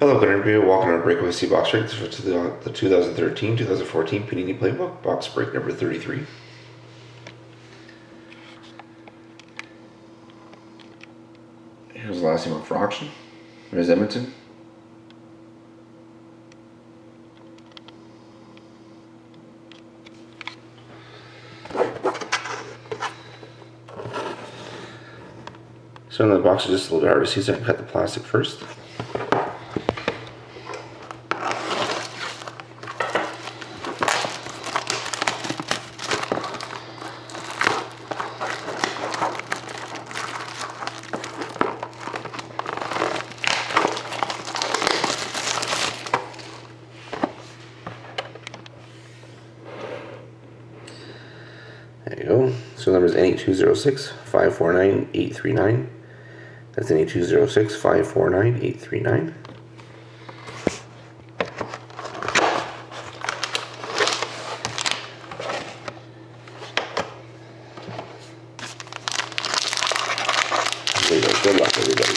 Hello, good interview. Walking on a breakaway C box break for the 2013-2014 Panini Playbook, box break number 33. Here's the last team up for auction. There's Edmonton. So the box is just a little bit hard to see, so I can cut the plastic first. There you go. So the number is N8206-549-839. That's N8206-549-839. There you go. Good luck, everybody.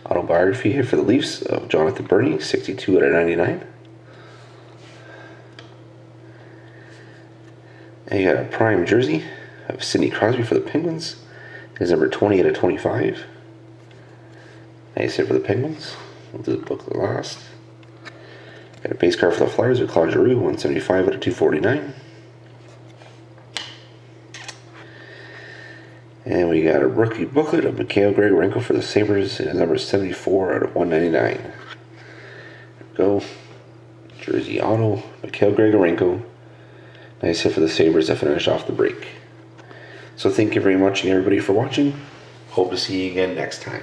Autobiography here for the Leafs of Jonathan Burney, 62/99. And you got a prime jersey of Sidney Crosby for the Penguins. His number 20/25. Nice hit for the Penguins. We'll do the book last. Got a base card for the Flyers of Claude Giroux, 175/249. And we got a rookie booklet of Mikhail Grigorenko for the Sabres, and his number is 74/199. There we go. Jersey auto, Mikhail Grigorenko. Nice hit for the Sabres to finish off the break. So thank you very much, everybody, for watching. Hope to see you again next time.